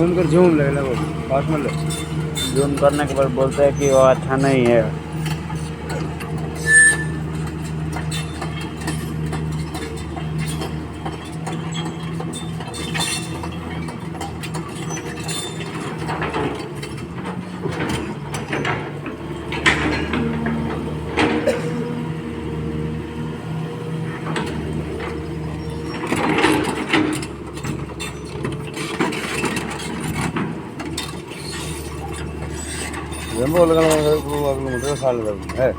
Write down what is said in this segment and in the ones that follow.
Zoom ले लगो pass में ले। जूम करने के बाद बोलते हैं कि वो अच्छा नहीं है। जंबो लगा किलोमीटर साल है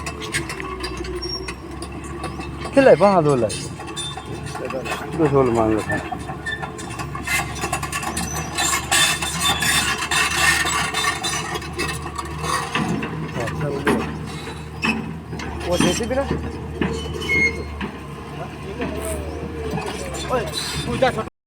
खिलाए वहाँ दो लाए दो सोल मान रखा वो जैसे भी ना